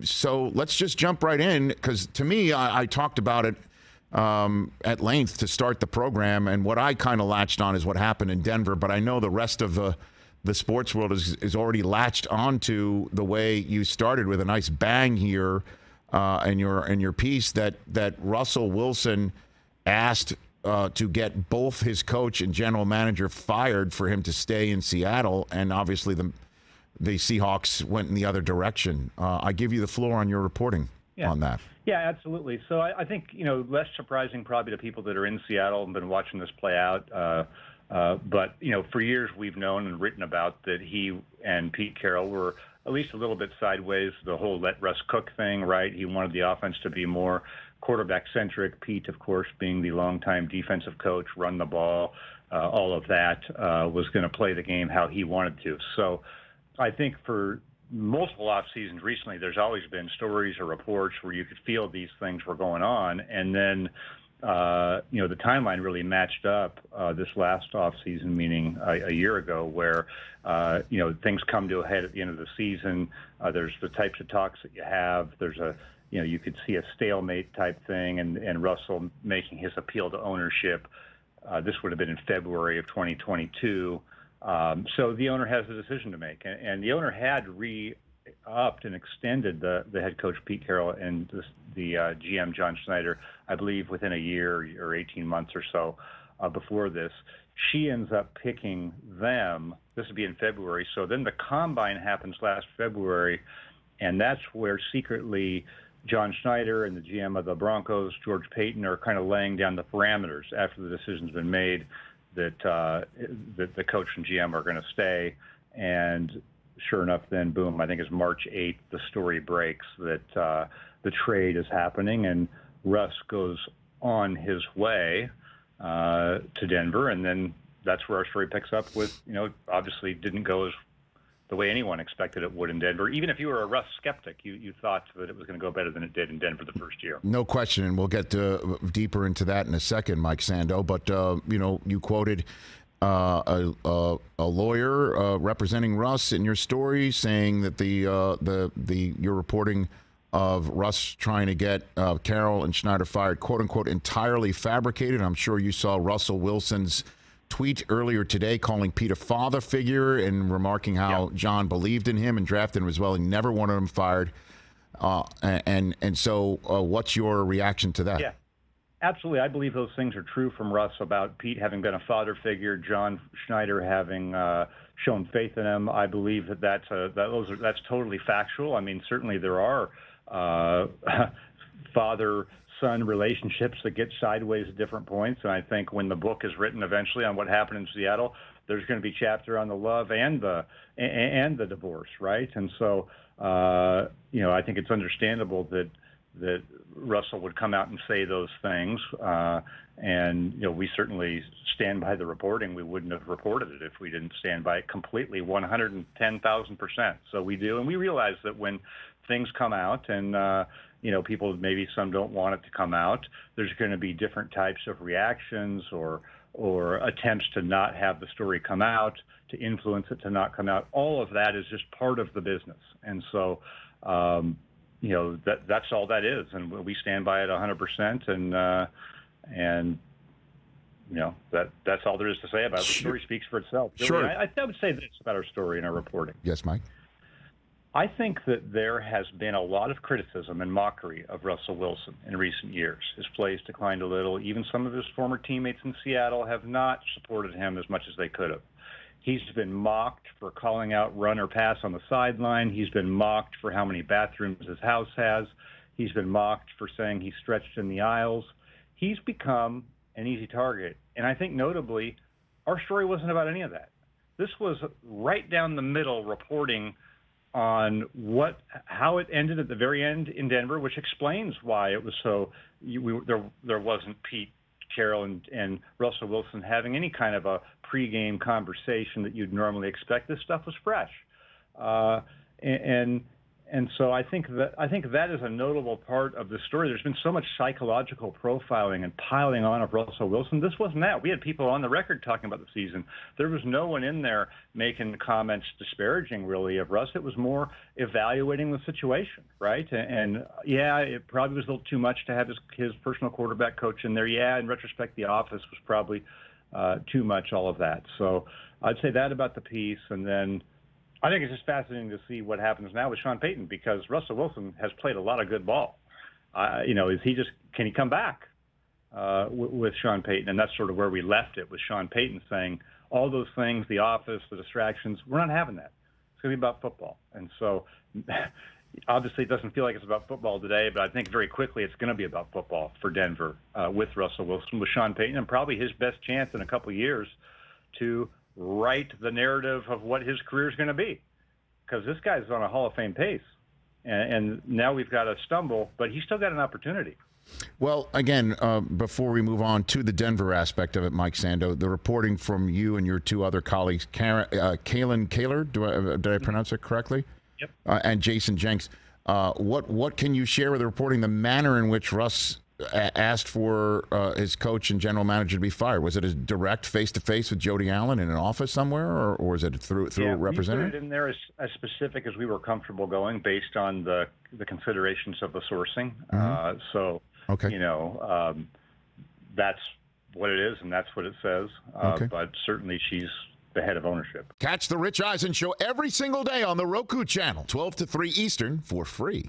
So let's just jump right in, because to me, I talked about it at length to start the program, and what I kind of latched on is what happened in Denver, but I know the rest of the sports world is already latched onto the way you started with a nice bang here in your piece that Russell Wilson asked to get both his coach and general manager fired for him to stay in Seattle, and obviously the Seahawks went in the other direction. I give you the floor on your reporting on that. Yeah, absolutely. So I think, less surprising probably to people that are in Seattle and been watching this play out. But, for years we've known and written about that he and Pete Carroll were at least a little bit sideways, the whole let Russ cook thing, right? He wanted the offense to be more quarterback-centric. Pete, of course, being the longtime defensive coach, run the ball, all of that, was going to play the game how he wanted to. So I think for multiple off seasons recently, there's always been stories or reports where you could feel these things were going on. And then, the timeline really matched up this last off season, meaning a year ago, where, things come to a head at the end of the season. There's the types of talks that you have. There's you could see a stalemate type thing, and Russell making his appeal to ownership. This would have been in February of 2022. So the owner has a decision to make, and the owner had re-upped and extended the head coach Pete Carroll and the GM John Schneider, I believe, within a year or 18 months or so before this. She ends up picking them. This would be in February. So then the combine happens last February, and that's where secretly John Schneider and the GM of the Broncos, George Payton, are kind of laying down the parameters after the decision's been made that the coach and GM are going to stay. And sure enough, then boom, I think it's March 8th, the story breaks that the trade is happening, and Russ goes on his way to Denver. And then that's where our story picks up with, obviously didn't go as the way anyone expected it would in Denver. Even if you were a Russ skeptic, you thought that it was going to go better than it did in Denver the first year. No question, and we'll get deeper into that in a second, Mike Sando. But you quoted a lawyer representing Russ in your story, saying that your reporting of Russ trying to get Carroll and Schneider fired, quote unquote, entirely fabricated. I'm sure you saw Russell Wilson's tweet earlier today calling Pete a father figure and remarking how John believed in him and drafted him as well. He never wanted him fired. So what's your reaction to that? Yeah, absolutely. I believe those things are true from Russ about Pete having been a father figure, John Schneider having shown faith in him. I believe that's totally factual. I mean, certainly there are father-son relationships that get sideways at different points. And I think when the book is written eventually on what happened in Seattle, there's going to be a chapter on the love and the divorce, right? And so, I think it's understandable that Russell would come out and say those things. We certainly stand by the reporting. We wouldn't have reported it if we didn't stand by it completely, 110,000%. So we do. And we realize that when things come out and, people, maybe some don't want it to come out, there's going to be different types of reactions or attempts to not have the story come out, to influence it to not come out. All of that is just part of the business. And so, that's all that is. And we stand by it 100%. That's all there is to say about it. The story speaks for itself. Really. Sure. I would say this about our story and our reporting. Yes, Mike. I think that there has been a lot of criticism and mockery of Russell Wilson in recent years. His plays declined a little. Even some of his former teammates in Seattle have not supported him as much as they could have. He's been mocked for calling out run or pass on the sideline. He's been mocked for how many bathrooms his house has. He's been mocked for saying he stretched in the aisles. He's become an easy target. And I think notably, our story wasn't about any of that. This was right down the middle reporting on how it ended at the very end in Denver, which explains why it was so. There wasn't Pete Carroll and Russell Wilson having any kind of a pregame conversation that you'd normally expect. This stuff was fresh, and And so I think that is a notable part of the story. There's been so much psychological profiling and piling on of Russell Wilson. This wasn't that. We had people on the record talking about the season. There was no one in there making comments disparaging, really, of Russ. It was more evaluating the situation, right? And yeah, it probably was a little too much to have his personal quarterback coach in there. Yeah, in retrospect, the office was probably too much, all of that. So I'd say that about the piece. And then I think it's just fascinating to see what happens now with Sean Payton, because Russell Wilson has played a lot of good ball. Can he come back with Sean Payton? And that's sort of where we left it, with Sean Payton saying all those things, the office, the distractions, we're not having that. It's going to be about football. And so obviously it doesn't feel like it's about football today, but I think very quickly it's going to be about football for Denver with Russell Wilson, with Sean Payton, and probably his best chance in a couple of years to write the narrative of what his career is going to be, because this guy's on a Hall of Fame pace, and now we've got to stumble, but he's still got an opportunity. Well, again, before we move on to the Denver aspect of it, Mike Sando, the reporting from you and your two other colleagues, Kalen Kaler, did I pronounce it correctly? Yep. And Jason Jenks. What can you share with the reporting, the manner in which Russ asked for his coach and general manager to be fired? Was it a direct face-to-face with Jody Allen in an office somewhere, or was it through a representative? We put it in there as specific as we were comfortable going, based on the considerations of the sourcing. Okay. That's what it is, and that's what it says. Okay. But certainly she's the head of ownership. Catch the Rich Eisen Show every single day on the Roku channel, 12 to 3 Eastern, for free.